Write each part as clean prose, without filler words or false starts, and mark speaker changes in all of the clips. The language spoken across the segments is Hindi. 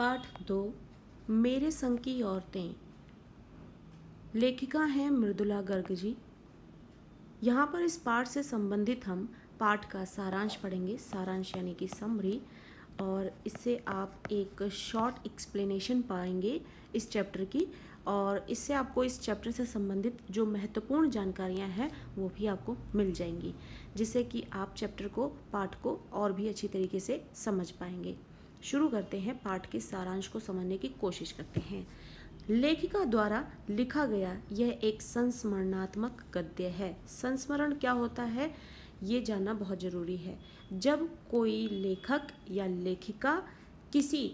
Speaker 1: पाठ 2 मेरे संग की औरतें। लेखिका हैं मृदुला गर्ग जी। यहाँ पर इस पाठ से संबंधित हम पाठ का सारांश पढ़ेंगे, सारांश यानी कि समरी, और इससे आप एक शॉर्ट एक्सप्लेनेशन पाएंगे इस चैप्टर की, और इससे आपको इस चैप्टर से संबंधित जो महत्वपूर्ण जानकारियाँ हैं वो भी आपको मिल जाएंगी, जिससे कि आप चैप्टर को, पाठ को और भी अच्छी तरीके से समझ पाएंगे। शुरू करते हैं, पाठ के सारांश को समझने की कोशिश करते हैं। लेखिका द्वारा लिखा गया यह एक संस्मरणात्मक गद्य है। संस्मरण क्या होता है ये जानना बहुत ज़रूरी है। जब कोई लेखक या लेखिका किसी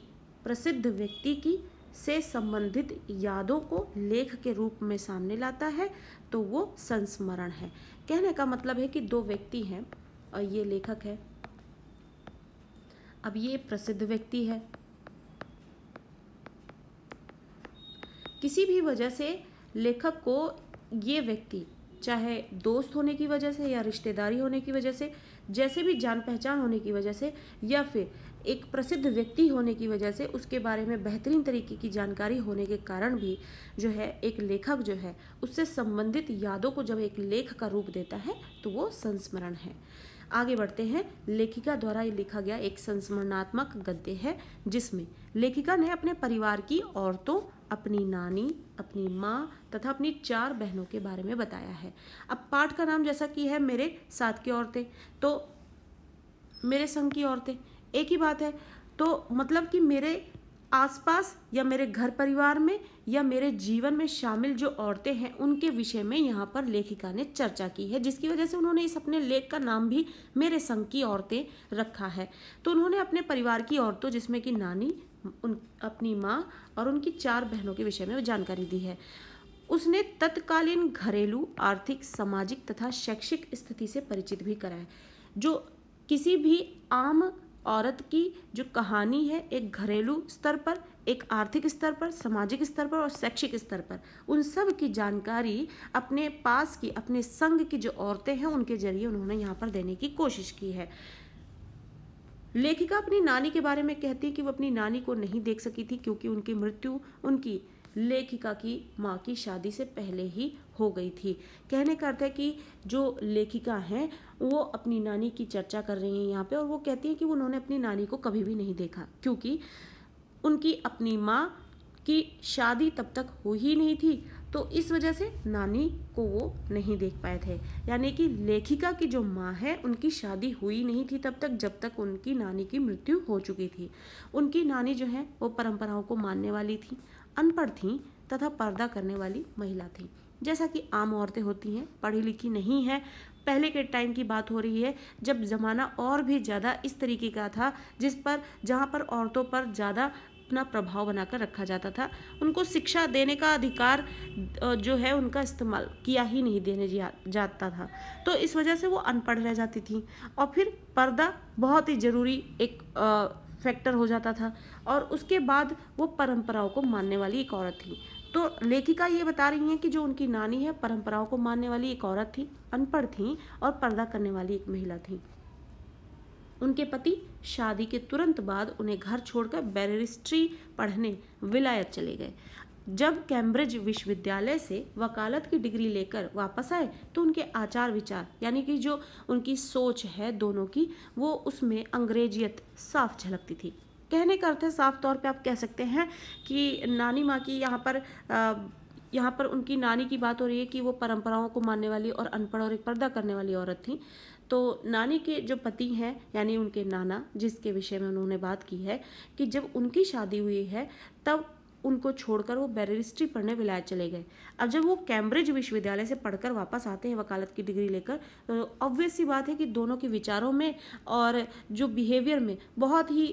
Speaker 1: प्रसिद्ध व्यक्ति की से संबंधित यादों को लेख के रूप में सामने लाता है तो वो संस्मरण है। कहने का मतलब है कि दो व्यक्ति हैं और ये लेखक है, अब ये प्रसिद्ध व्यक्ति है। किसी भी वजह से लेखक को ये व्यक्ति, चाहे दोस्त होने की वजह से या रिश्तेदारी होने की वजह से, जैसे भी जान पहचान होने की वजह से, या फिर एक प्रसिद्ध व्यक्ति होने की वजह से, उसके बारे में बेहतरीन तरीके की जानकारी होने के कारण भी जो है एक लेखक जो है उससे संबंधित यादों को जब एक लेख का रूप देता है तो वो संस्मरण है। आगे बढ़ते हैं। लेखिका द्वारा लिखा गया एक संस्मरणात्मक गद्य है जिसमें लेखिका ने अपने परिवार की औरतों, अपनी नानी, अपनी माँ तथा अपनी 4 बहनों के बारे में बताया है। अब पाठ का नाम जैसा कि है मेरे साथ की औरतें, तो मेरे संग की औरतें एक ही बात है, तो मतलब कि मेरे आसपास या मेरे घर परिवार में या मेरे जीवन में शामिल जो औरतें हैं उनके विषय में यहाँ पर लेखिका ने चर्चा की है, जिसकी वजह से उन्होंने इस अपने लेख का नाम भी मेरे संग की औरतें रखा है। तो उन्होंने अपने परिवार की औरतों, जिसमें कि नानी, अपनी माँ और उनकी 4 बहनों के विषय में जानकारी दी है। उसने तत्कालीन घरेलू, आर्थिक, सामाजिक तथा शैक्षिक स्थिति से परिचित भी कराया। जो किसी भी आम औरत की जो कहानी है, एक घरेलू स्तर पर, एक आर्थिक स्तर पर, सामाजिक स्तर पर और शैक्षिक स्तर पर, उन सब की जानकारी अपने पास की, अपने संग की जो औरतें हैं उनके जरिए उन्होंने यहाँ पर देने की कोशिश की है। लेखिका अपनी नानी के बारे में कहती है कि वो अपनी नानी को नहीं देख सकी थी क्योंकि उनकी मृत्यु उनकी लेखिका की माँ की शादी से पहले ही हो गई थी। कहने का अर्थ है कि जो लेखिका हैं वो अपनी नानी की चर्चा कर रही हैं यहाँ पे, और वो कहती हैं कि उन्होंने अपनी नानी को कभी भी नहीं देखा क्योंकि उनकी अपनी माँ की शादी तब तक हो ही नहीं थी, तो इस वजह से नानी को वो नहीं देख पाए थे। यानी कि लेखिका की जो माँ है उनकी शादी हुई नहीं थी तब तक, जब तक उनकी नानी की मृत्यु हो चुकी थी। उनकी नानी जो है वो परंपराओं को मानने वाली थी, अनपढ़ थी तथा पर्दा करने वाली महिला थी। जैसा कि आम औरतें होती हैं, पढ़ी लिखी नहीं है। पहले के टाइम की बात हो रही है जब ज़माना और भी ज़्यादा इस तरीके का था, जहाँ पर औरतों पर ज़्यादा अपना प्रभाव बनाकर रखा जाता था। उनको शिक्षा देने का अधिकार जो है उनका इस्तेमाल किया ही नहीं देने जाता था, तो इस वजह से वो अनपढ़ रह जाती थी। और फिर पर्दा बहुत ही ज़रूरी एक फैक्टर हो जाता था, और उसके बाद वो परंपराओं को मानने वाली एक औरत थी। तो लेखिका ये बता रही हैं कि जो उनकी नानी है परंपराओं को मानने वाली एक औरत थी, अनपढ़ थी और पर्दा करने वाली एक महिला थी। उनके पति शादी के तुरंत बाद उन्हें घर छोड़कर बैरिस्ट्री पढ़ने विलायत चले गए। जब कैम्ब्रिज विश्वविद्यालय से वकालत की डिग्री लेकर वापस आए तो उनके आचार विचार, यानी कि जो उनकी सोच है दोनों की, वो उसमें अंग्रेजियत साफ झलकती थी। कहने का अर्थ है, साफ तौर पे आप कह सकते हैं कि नानी माँ की यहाँ पर उनकी नानी की बात हो रही है कि वो परंपराओं को मानने वाली और अनपढ़ और एक पर्दा करने वाली औरत थी। तो नानी के जो पति हैं यानी उनके नाना, जिसके विषय में उन्होंने बात की है कि जब उनकी शादी हुई है तब उनको छोड़कर वो बैरिस्ट्री पढ़ने विलायत चले गए। अब जब वो कैम्ब्रिज विश्वविद्यालय से पढ़कर वापस आते हैं वकालत की डिग्री लेकर, तो ऑब्वियस सी बात है कि दोनों के विचारों में और जो बिहेवियर में बहुत ही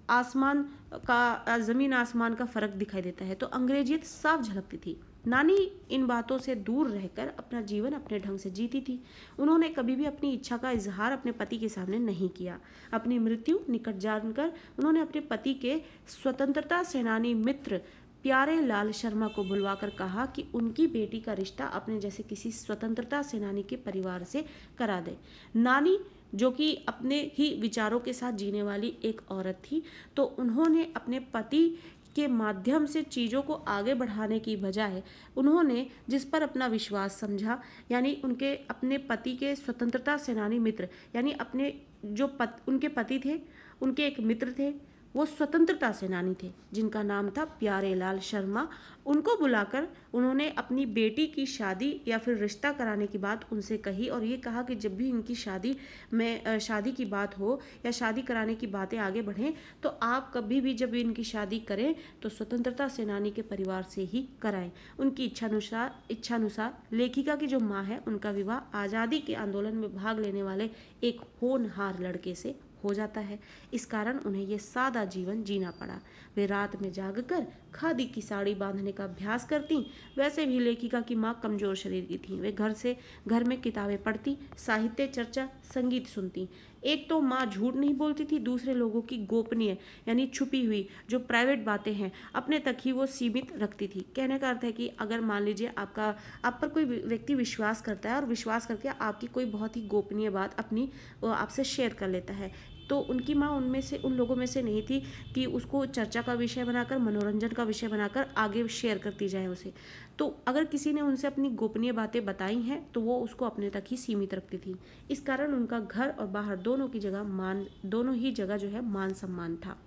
Speaker 1: ज़मीन आसमान का फ़र्क दिखाई देता है। तो अंग्रेजियत साफ झलकती थी। नानी इन बातों से दूर रहकर अपना जीवन अपने ढंग से जीती थी। उन्होंने कभी भी अपनी इच्छा का इजहार अपने पति के सामने नहीं किया। अपनी मृत्यु निकट जानकर उन्होंने अपने पति के स्वतंत्रता सेनानी मित्र प्यारे लाल शर्मा को बुलवाकर कहा कि उनकी बेटी का रिश्ता अपने जैसे किसी स्वतंत्रता सेनानी के परिवार से करा दे। नानी जो कि अपने ही विचारों के साथ जीने वाली एक औरत थी। तो उन्होंने अपने पति के माध्यम से चीज़ों को आगे बढ़ाने की बजाय उन्होंने जिस पर अपना विश्वास समझा, यानी उनके अपने पति के स्वतंत्रता सेनानी मित्र, यानी अपने जो उनके पति थे, उनके एक मित्र थे, वो स्वतंत्रता सेनानी थे जिनका नाम था प्यारेलाल शर्मा। उनको बुलाकर उन्होंने अपनी बेटी की शादी या फिर रिश्ता कराने की बात उनसे कही और ये कहा कि जब भी इनकी शादी की बात हो या शादी कराने की बातें आगे बढ़ें तो आप कभी भी जब इनकी शादी करें तो स्वतंत्रता सेनानी के परिवार से ही कराएं। उनकी इच्छानुसार लेखिका की जो माँ है उनका विवाह आज़ादी के आंदोलन में भाग लेने वाले एक होनहार लड़के से हो जाता है। इस कारण उन्हें ये सादा जीवन जीना पड़ा। वे रात में जागकर खादी की साड़ी बांधने का अभ्यास करती। वैसे भी लेखिका की माँ कमजोर शरीर की थी। वे घर में किताबें पढ़ती, साहित्य चर्चा, संगीत सुनती। एक तो माँ झूठ नहीं बोलती थी, दूसरे लोगों की गोपनीय यानी छुपी हुई जो प्राइवेट बातें हैं अपने तक ही वो सीमित रखती थी। कहने का अर्थ है कि अगर मान लीजिए आप पर कोई व्यक्ति विश्वास करता है और विश्वास करके आपकी कोई बहुत ही गोपनीय बात अपनी आपसे शेयर कर लेता है, तो उनकी माँ उन लोगों में से नहीं थी कि उसको चर्चा का विषय बनाकर, मनोरंजन का विषय बनाकर आगे शेयर करती जाए उसे। तो अगर किसी ने उनसे अपनी गोपनीय बातें बताई हैं तो वो उसको अपने तक ही सीमित रखती थी। इस कारण उनका घर और बाहर दोनों ही जगह जो है मान सम्मान था।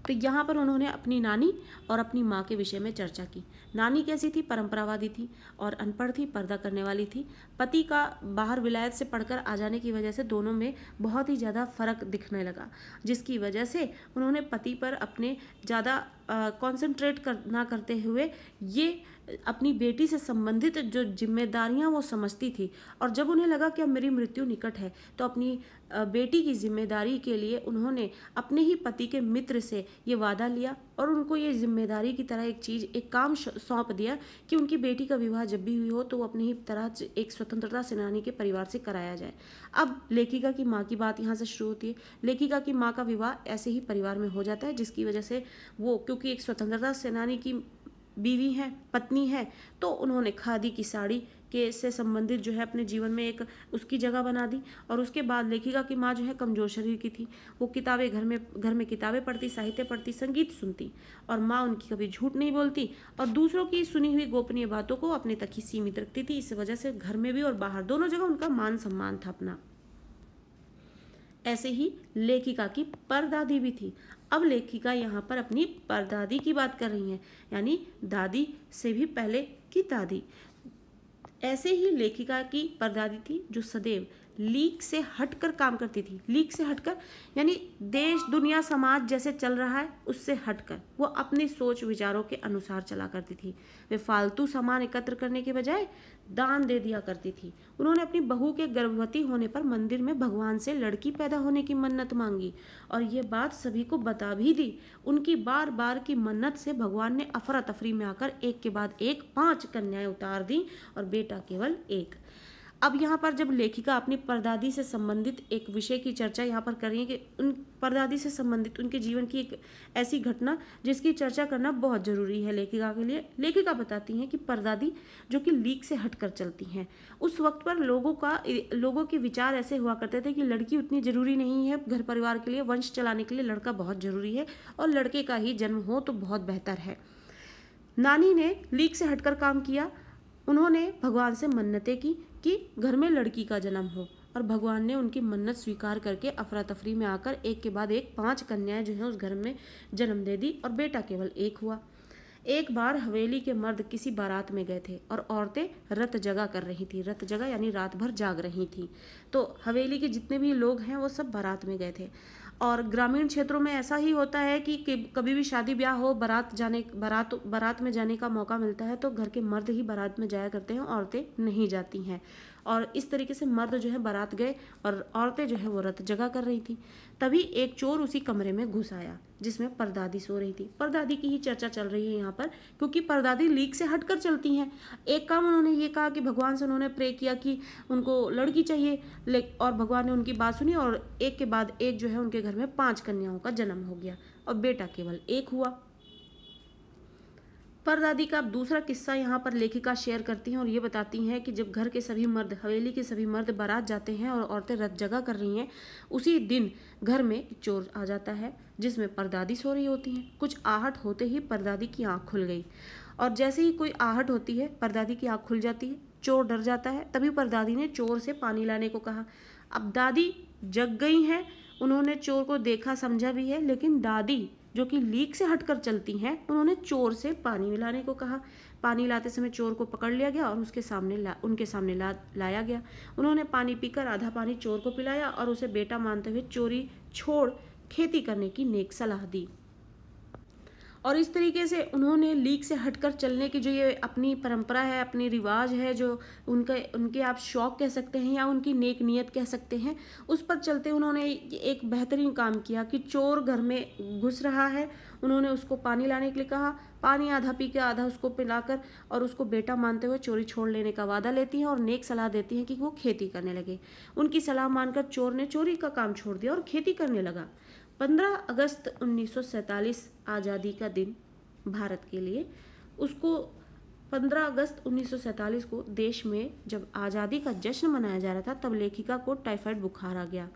Speaker 1: तो यहाँ पर उन्होंने अपनी नानी और अपनी माँ के विषय में चर्चा की। नानी कैसी थी? परंपरावादी थी और अनपढ़ थी, पर्दा करने वाली थी। पति का बाहर विलायत से पढ़कर आ जाने की वजह से दोनों में बहुत ही ज़्यादा फर्क दिखने लगा, जिसकी वजह से उन्होंने पति पर अपने ज़्यादा कॉन्सेंट्रेट ना करते हुए ये अपनी बेटी से संबंधित जो जिम्मेदारियां वो समझती थी। और जब उन्हें लगा कि अब मेरी मृत्यु निकट है तो अपनी बेटी की जिम्मेदारी के लिए उन्होंने अपने ही पति के मित्र से ये वादा लिया और उनको ये जिम्मेदारी की तरह एक काम सौंप दिया कि उनकी बेटी का विवाह जब भी हुई हो तो वो अपनी ही तरह एक स्वतंत्रता सेनानी के परिवार से कराया जाए। अब लेखिका की माँ की बात यहाँ से शुरू होती है। लेखिका की माँ का विवाह ऐसे ही परिवार में हो जाता है, जिसकी वजह से वो क्योंकि एक स्वतंत्रता सेनानी की बीवी है, पत्नी है, तो उन्होंने खादी की साड़ी से संबंधित जो है अपने जीवन में एक उसकी जगह बना दी। और उसके बाद लेखिका की माँ जो है कमजोर शरीर की थी। वो किताबें घर में किताबें पढ़ती, साहित्य पढ़ती, संगीत सुनती और माँ उनकी कभी झूठ नहीं बोलती और दूसरों की सुनी हुई गोपनीय बातों को अपने तक ही सीमित रखती थी। इस वजह से घर में भी और बाहर दोनों जगह उनका मान सम्मान था अपना। ऐसे ही लेखिका की परदादी भी थी। अब लेखिका यहाँ पर अपनी परदादी की बात कर रही हैं, यानी दादी से भी पहले की दादी। ऐसे ही लेखिका की परदादी थी जो सदैव लीक से हटकर काम करती थी। लीक से हटकर यानी देश दुनिया समाज जैसे चल रहा है उससे हटकर वो अपनी सोच विचारों के अनुसार चला करती थी। वे फालतू सामान एकत्र करने के बजाय दान दे दिया करती थी। उन्होंने अपनी बहू के गर्भवती होने पर मंदिर में भगवान से लड़की पैदा होने की मन्नत मांगी और ये बात सभी को बता भी दी। उनकी बार बार की मन्नत से भगवान ने अफरा तफरी में आकर एक के बाद एक 5 कन्याएं उतार दी और बेटा केवल एक। अब यहाँ पर जब लेखिका अपनी परदादी से संबंधित एक विषय की चर्चा यहाँ पर कर रही है कि उन परदादी से संबंधित उनके जीवन की एक ऐसी घटना जिसकी चर्चा करना बहुत ज़रूरी है लेखिका के लिए। लेखिका बताती हैं कि परदादी जो कि लीक से हटकर चलती हैं, उस वक्त पर लोगों के विचार ऐसे हुआ करते थे कि लड़की उतनी ज़रूरी नहीं है घर परिवार के लिए, वंश चलाने के लिए लड़का बहुत ज़रूरी है और लड़के का ही जन्म हो तो बहुत बेहतर है। नानी ने लीक से हटकर काम किया। उन्होंने भगवान से मन्नतें की कि घर में लड़की का जन्म हो और भगवान ने उनकी मन्नत स्वीकार करके अफरा तफरी में आकर एक के बाद एक 5 कन्याएं जो हैं उस घर में जन्म दे दी और बेटा केवल एक हुआ। एक बार हवेली के मर्द किसी बारात में गए थे और औरतें रत जगा कर रही थी। रत जगा यानी रात भर जाग रही थी। तो हवेली के जितने भी लोग हैं वो सब बारात में गए थे। और ग्रामीण क्षेत्रों में ऐसा ही होता है कि कभी भी शादी ब्याह हो, बारात में जाने का मौका मिलता है तो घर के मर्द ही बारात में जाया करते हैं, औरतें नहीं जाती हैं। और इस तरीके से मर्द जो है बारात गए और औरतें जो है वो रत जगा कर रही थी। तभी एक चोर उसी कमरे में घुस आया जिसमें परदादी सो रही थी। परदादी की ही चर्चा चल रही है यहाँ पर, क्योंकि परदादी लीक से हटकर चलती हैं। एक काम उन्होंने ये कहा कि भगवान से उन्होंने प्रे किया कि उनको लड़की चाहिए और भगवान ने उनकी बात सुनी और एक के बाद एक जो है उनके घर में 5 कन्याओं का जन्म हो गया और बेटा केवल एक हुआ। परदादी का अब दूसरा किस्सा यहाँ पर लेखिका शेयर करती हैं और ये बताती हैं कि जब घर के सभी मर्द, हवेली के सभी मर्द बारात जाते हैं और औरतें रत जगह कर रही हैं, उसी दिन घर में एक चोर आ जाता है जिसमें परदादी सो रही होती हैं। कुछ आहट होते ही परदादी की आंख खुल गई और जैसे ही कोई आहट होती है परदादी की आंख खुल जाती है। चोर डर जाता है। तभी परदादी ने चोर से पानी लाने को कहा। अब दादी जग गई हैं, उन्होंने चोर को देखा समझा भी है, लेकिन दादी जो कि लीक से हटकर चलती हैं, उन्होंने चोर से पानी लाने को कहा। पानी लाते समय चोर को पकड़ लिया गया और उनके सामने लाया गया। उन्होंने पानी पीकर आधा पानी चोर को पिलाया और उसे बेटा मानते हुए चोरी छोड़ खेती करने की नेक सलाह दी। और इस तरीके से उन्होंने लीक से हटकर चलने की जो ये अपनी परंपरा है, अपनी रिवाज है, जो उनके आप शौक कह सकते हैं या उनकी नेक नियत कह सकते हैं, उस पर चलते उन्होंने एक बेहतरीन काम किया कि चोर घर में घुस रहा है, उन्होंने उसको पानी लाने के लिए कहा। पानी आधा पी के आधा उसको पिलाकर और उसको बेटा मानते हुए चोरी छोड़ लेने का वादा लेती हैं और नेक सलाह देती हैं कि वो खेती करने लगे। उनकी सलाह मानकर चोर ने चोरी का काम छोड़ दिया और खेती करने लगा। 15 अगस्त 1947 आज़ादी का दिन भारत के लिए। उसको 15 अगस्त 1947 को देश में जब आज़ादी का जश्न मनाया जा रहा था, तब लेखिका को टाइफाइड बुखार आ गया।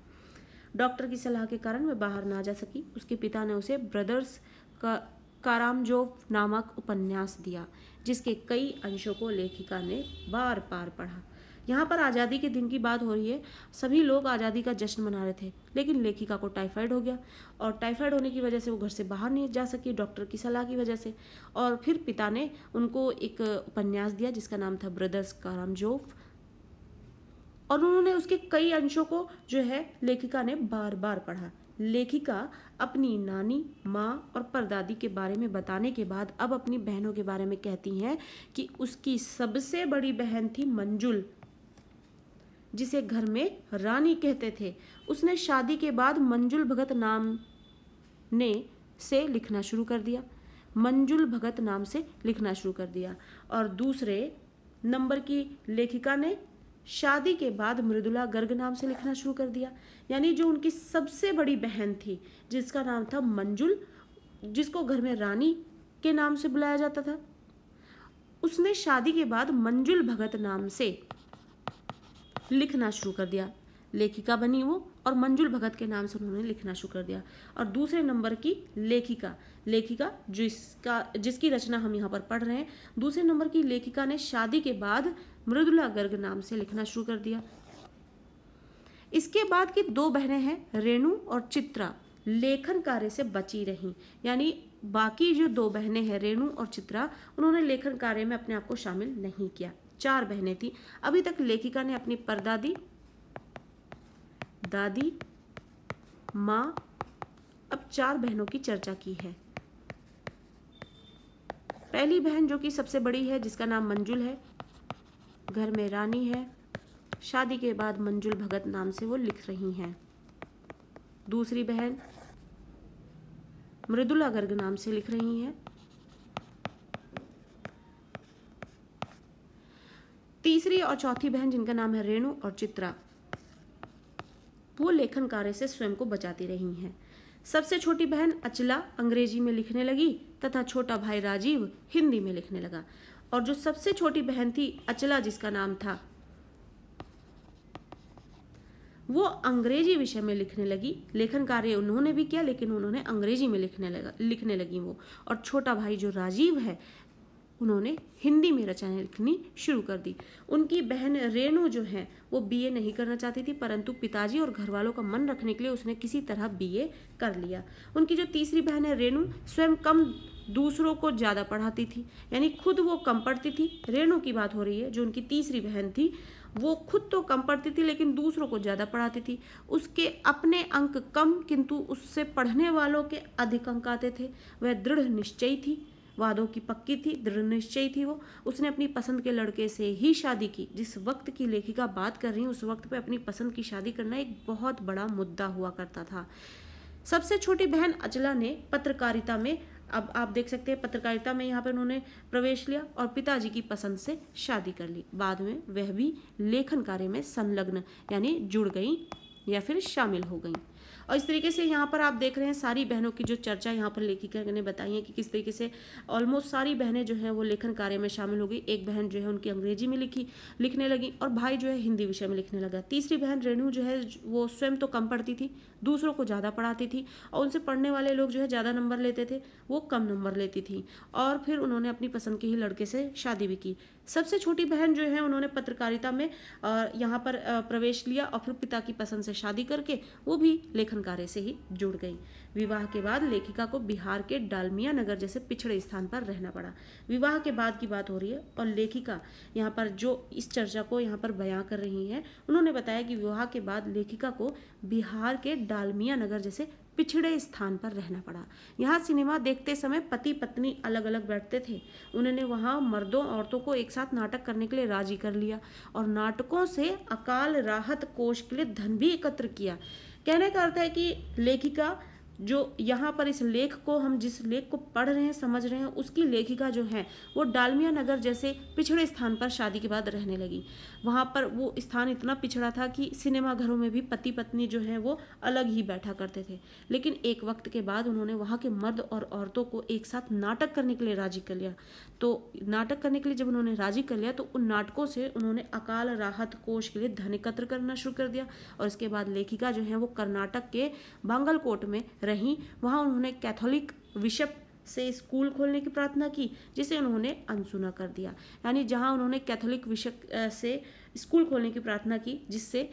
Speaker 1: डॉक्टर की सलाह के कारण वह बाहर ना जा सकी। उसके पिता ने उसे ब्रदर्स कारामजोव नामक उपन्यास दिया, जिसके कई अंशों को लेखिका ने बार बार पढ़ा। यहाँ पर आज़ादी के दिन की बात हो रही है। सभी लोग आज़ादी का जश्न मना रहे थे, लेकिन लेखिका को टाइफाइड हो गया और टाइफाइड होने की वजह से वो घर से बाहर नहीं जा सकी, डॉक्टर की सलाह की वजह से। और फिर पिता ने उनको एक उपन्यास दिया जिसका नाम था ब्रदर्स कारामजोव, और उन्होंने उसके कई अंशों को जो है लेखिका ने बार बार पढ़ा। लेखिका अपनी नानी, माँ और परदादी के बारे में बताने के बाद अब अपनी बहनों के बारे में कहती हैं कि उसकी सबसे बड़ी बहन थी मंजुल, जिसे घर में रानी कहते थे। उसने शादी के बाद मंजुल भगत नाम से लिखना शुरू कर दिया। मंजुल भगत नाम से लिखना शुरू कर दिया। और दूसरे नंबर की लेखिका ने शादी के बाद मृदुला गर्ग नाम से लिखना शुरू कर दिया। यानी जो उनकी सबसे बड़ी बहन थी, जिसका नाम था मंजुल, जिसको घर में रानी के नाम से बुलाया जाता था, उसने शादी के बाद मंजुल भगत नाम से लिखना शुरू कर दिया। लेखिका बनी वो और मंजुल भगत के नाम से उन्होंने लिखना शुरू कर दिया। और दूसरे नंबर की लेखिका जिसकी रचना हम यहाँ पर पढ़ रहे हैं, दूसरे नंबर की लेखिका ने शादी के बाद मृदुला गर्ग नाम से लिखना शुरू कर दिया। इसके बाद की दो बहनें हैं, रेणु और चित्रा, लेखन कार्य से बची रहीं। यानी बाकी जो दो बहनें हैं, रेणु और चित्रा, उन्होंने लेखन कार्य में अपने आप को शामिल नहीं किया। 4 बहनें थी। अभी तक लेखिका ने अपनी परदादी, दादी, माँ, अब 4 बहनों की चर्चा की है। पहली बहन जो कि सबसे बड़ी है, जिसका नाम मंजुल है, घर में रानी है, शादी के बाद मंजुल भगत नाम से वो लिख रही हैं। दूसरी बहन मृदुला गर्ग नाम से लिख रही हैं। तीसरी और चौथी बहन जिनका नाम है रेणु और चित्रा, वो लेखन कार्य से स्वयं को बचाती रही हैं। सबसे छोटी बहन अचला अंग्रेजी में लिखने लगी तथा छोटा भाई राजीव हिंदी में लिखने लगा। और जो सबसे छोटी बहन थी अचला, जिसका नाम था, वो अंग्रेजी विषय में लिखने लगी। लेखन कार्य उन्होंने भी किया, लेकिन उन्होंने अंग्रेजी में लिखने लगी वो। और छोटा भाई जो राजीव है, उन्होंने हिंदी में रचनाएं लिखनी शुरू कर दी। उनकी बहन रेणु जो है वो बीए नहीं करना चाहती थी, परंतु पिताजी और घर वालों का मन रखने के लिए उसने किसी तरह बीए कर लिया। उनकी जो तीसरी बहन है रेणु, स्वयं कम दूसरों को ज़्यादा पढ़ाती थी, यानी खुद वो कम पढ़ती थी। रेणु की बात हो रही है, जो उनकी तीसरी बहन थी, वो खुद तो कम पढ़ती थी लेकिन दूसरों को ज़्यादा पढ़ाती थी। उसके अपने अंक कम, किंतु उससे पढ़ने वालों के अधिक अंक आते थे। वह दृढ़ निश्चयी थी, वादों की पक्की थी, दृढ़ निश्चयी थी वो। उसने अपनी पसंद के लड़के से ही शादी की। जिस वक्त की लेखिका बात कर रही है, उस वक्त पे अपनी पसंद की शादी करना एक बहुत बड़ा मुद्दा हुआ करता था। सबसे छोटी बहन अचला ने पत्रकारिता में, अब आप देख सकते हैं पत्रकारिता में यहाँ पर उन्होंने प्रवेश लिया और पिताजी की पसंद से शादी कर ली। बाद में वह भी लेखन कार्य में संलग्न यानी जुड़ गई या फिर शामिल हो गई। और इस तरीके से यहाँ पर आप देख रहे हैं सारी बहनों की जो चर्चा यहाँ पर लेखिका ने बताई है कि किस तरीके से ऑलमोस्ट सारी बहनें जो हैं वो लेखन कार्य में शामिल हो गई। एक बहन जो है उनकी अंग्रेजी में लिखने लगी और भाई जो है हिंदी विषय में लिखने लगा। तीसरी बहन रेणु जो है वो स्वयं तो कम पढ़ती थी, दूसरों को ज़्यादा पढ़ाती थी और उनसे पढ़ने वाले लोग जो है ज़्यादा नंबर लेते थे, वो कम नंबर लेती थी। और फिर उन्होंने अपनी पसंद के ही लड़के से शादी भी की। सबसे छोटी बहन जो है उन्होंने पत्रकारिता में यहाँ पर प्रवेश लिया और फिर पिता की पसंद से शादी करके वो भी लेखन कार्य से ही जुड़ गई। विवाह के बाद लेखिका को बिहार के डालमिया नगर जैसे पिछड़े स्थान पर रहना पड़ा। विवाह के बाद की बात हो रही है और लेखिका यहाँ पर जो इस चर्चा को यहाँ पर बयां कर रही हैं, उन्होंने बताया कि विवाह के बाद लेखिका को बिहार के डालमिया नगर जैसे पिछड़े स्थान पर रहना पड़ा। यहाँ सिनेमा देखते समय पति पत्नी अलग अलग बैठते थे। उन्होंने वहाँ मर्दों औरतों को एक साथ नाटक करने के लिए राजी कर लिया और नाटकों से अकाल राहत कोष के लिए धन भी एकत्र किया। कहने का अर्थ है कि लेखिका जो यहाँ पर इस लेख को हम जिस लेख को पढ़ रहे हैं समझ रहे हैं, उसकी लेखिका जो है वो डालमिया नगर जैसे पिछड़े स्थान पर शादी के बाद रहने लगी। वहाँ पर वो स्थान इतना पिछड़ा था कि सिनेमा घरों में भी पति पत्नी जो है वो अलग ही बैठा करते थे। लेकिन एक वक्त के बाद उन्होंने वहाँ के मर्द और औरतों को एक साथ नाटक करने के लिए राजी कर लिया। तो नाटक करने के लिए जब उन्होंने राजी कर लिया तो उन नाटकों से उन्होंने अकाल राहत कोष के लिए धन एकत्र करना शुरू कर दिया। और इसके बाद लेखिका जो है वो कर्नाटक के बांगलकोट में रहीं। वहाँ उन्होंने कैथोलिक बिशप से स्कूल खोलने की प्रार्थना की, जिसे उन्होंने अनसुना कर दिया। यानी जहाँ उन्होंने कैथोलिक बिशप से स्कूल खोलने की प्रार्थना की, जिससे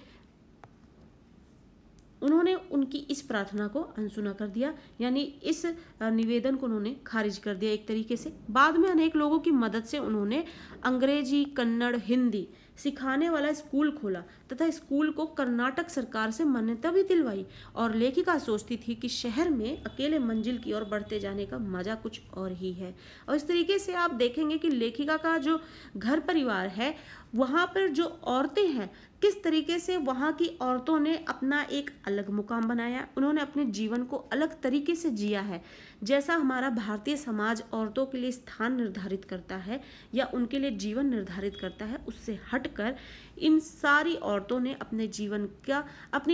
Speaker 1: उन्होंने उनकी इस प्रार्थना को अनसुना कर दिया, यानी इस निवेदन को उन्होंने खारिज कर दिया एक तरीके से। बाद में अनेक लोगों की मदद से उन्होंने अंग्रेजी, कन्नड़, हिंदी सिखाने वाला स्कूल खोला तथा स्कूल को कर्नाटक सरकार से मान्यता भी दिलवाई। और लेखिका सोचती थी कि शहर में अकेले मंजिल की ओर बढ़ते जाने का मजा कुछ और ही है। और इस तरीके से आप देखेंगे कि लेखिका का जो घर परिवार है, वहाँ पर जो औरतें हैं, किस तरीके से वहाँ की औरतों ने अपना एक अलग मुकाम बनाया, उन्होंने अपने जीवन को अलग तरीके से जिया है। जैसा हमारा भारतीय समाज औरतों के लिए स्थान निर्धारित करता है या उनके लिए जीवन निर्धारित करता है, उससे हटकर इन सारी औरतों ने अपने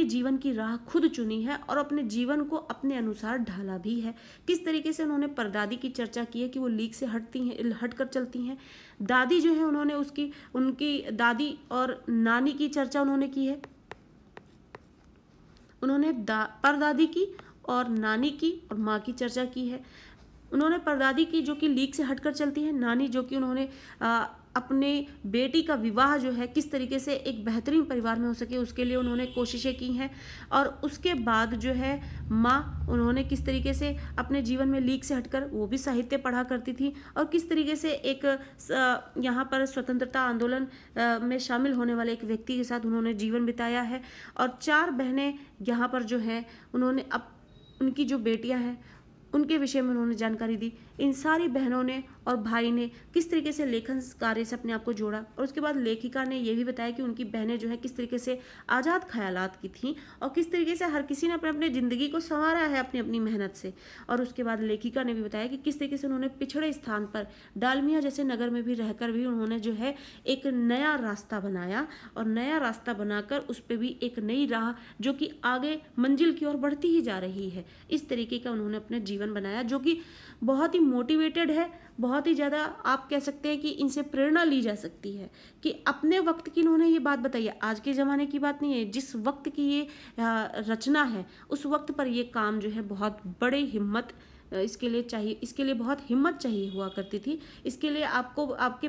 Speaker 1: जीवन की राह खुद चुनी है और अपने जीवन को अपने अनुसार ढाला भी है। किस तरीके से उन्होंने परदादी की चर्चा की है कि वो लीक से हटकर चलती हैं। दादी जो है उन्होंने उनकी दादी और नानी की चर्चा उन्होंने की है। उन्होंने परदादी की और नानी की और माँ की चर्चा की है। उन्होंने परदादी की जो कि लीक से हटकर चलती है, नानी जो कि उन्होंने अपने बेटी का विवाह जो है किस तरीके से एक बेहतरीन परिवार में हो सके उसके लिए उन्होंने कोशिशें की हैं। और उसके बाद जो है माँ, उन्होंने किस तरीके से अपने जीवन में लीक से हटकर वो भी साहित्य पढ़ा करती थी और किस तरीके से एक यहाँ पर स्वतंत्रता आंदोलन में शामिल होने वाले एक व्यक्ति के साथ उन्होंने जीवन बिताया है। और 4 बहनें यहाँ पर जो हैं उन्होंने उनकी जो बेटियाँ हैं उनके विषय में उन्होंने जानकारी दी। इन सारी बहनों ने और भाई ने किस तरीके से लेखन कार्य से अपने आप को जोड़ा। और उसके बाद लेखिका ने यह भी बताया कि उनकी बहनें जो है किस तरीके से आज़ाद ख्यालात की थीं और किस तरीके से हर किसी ने अपने अपने ज़िंदगी को संवारा है अपनी अपनी मेहनत से। और उसके बाद लेखिका ने भी बताया कि किस तरीके से उन्होंने पिछड़े स्थान पर डालमिया जैसे नगर में भी रहकर भी उन्होंने जो है एक नया रास्ता बनाया और नया रास्ता बनाकर उस पर भी एक नई राह जो कि आगे मंजिल की ओर बढ़ती ही जा रही है, इस तरीके का उन्होंने अपने जीवन बनाया, जो कि बहुत ही मोटिवेटेड है। बहुत ही ज़्यादा आप कह सकते हैं कि इनसे प्रेरणा ली जा सकती है कि अपने वक्त की इन्होंने ये बात बताई है, आज के ज़माने की बात नहीं है। जिस वक्त की ये रचना है उस वक्त पर ये काम जो है बहुत बड़े हिम्मत इसके लिए चाहिए, इसके लिए बहुत हिम्मत चाहिए हुआ करती थी। इसके लिए आपके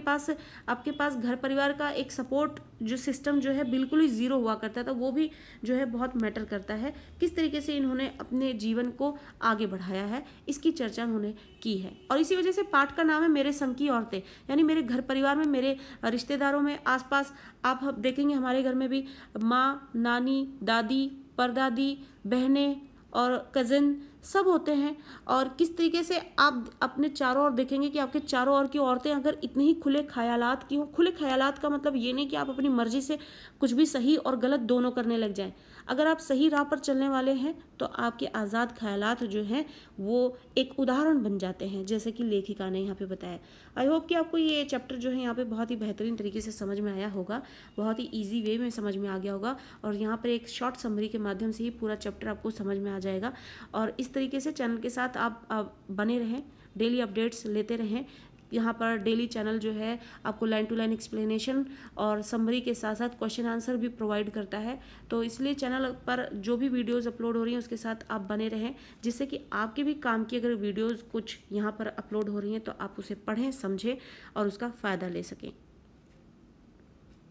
Speaker 1: पास घर परिवार का एक सपोर्ट जो सिस्टम जो है बिल्कुल ही ज़ीरो हुआ करता था, वो भी जो है बहुत मैटर करता है। किस तरीके से इन्होंने अपने जीवन को आगे बढ़ाया है, इसकी चर्चा उन्होंने की है। और इसी वजह से पाठ का नाम है मेरे संग की औरतें, यानी मेरे घर परिवार में, मेरे रिश्तेदारों में, आसपास आप देखेंगे हमारे घर में भी माँ, नानी, दादी, परदादी, बहनें और कज़न सब होते हैं। और किस तरीके से आप अपने चारों ओर देखेंगे कि आपके चारों ओर की औरतें अगर इतनी ही खुले ख्यालात की हों, खुले ख्यालात का मतलब ये नहीं कि आप अपनी मर्जी से कुछ भी सही और गलत दोनों करने लग जाएं। अगर आप सही राह पर चलने वाले हैं तो आपके आज़ाद ख्यालात जो हैं वो एक उदाहरण बन जाते हैं, जैसे कि लेखिका ने यहाँ पे बताया। आई होप कि आपको ये चैप्टर जो है यहाँ पे बहुत ही बेहतरीन तरीके से समझ में आया होगा, बहुत ही ईजी वे में समझ में आ गया होगा, और यहाँ पर एक शॉर्ट समरी के माध्यम से ही पूरा चैप्टर आपको समझ में आ जाएगा। और इस तरीके से चैनल के साथ आप बने रहें, डेली अपडेट्स लेते रहें। यहाँ पर डेली चैनल जो है आपको लाइन टू लाइन एक्सप्लेनेशन और समरी के साथ साथ क्वेश्चन आंसर भी प्रोवाइड करता है। तो इसलिए चैनल पर जो भी वीडियोस अपलोड हो रही हैं उसके साथ आप बने रहें, जिससे कि आपके भी काम की अगर वीडियोस कुछ यहाँ पर अपलोड हो रही हैं तो आप उसे पढ़ें, समझें और उसका फ़ायदा ले सकें।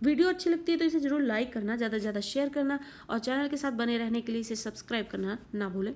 Speaker 1: वीडियो अच्छी लगती है तो इसे ज़रूर लाइक करना, ज़्यादा से ज़्यादा शेयर करना और चैनल के साथ बने रहने के लिए इसे सब्सक्राइब करना ना भूलें।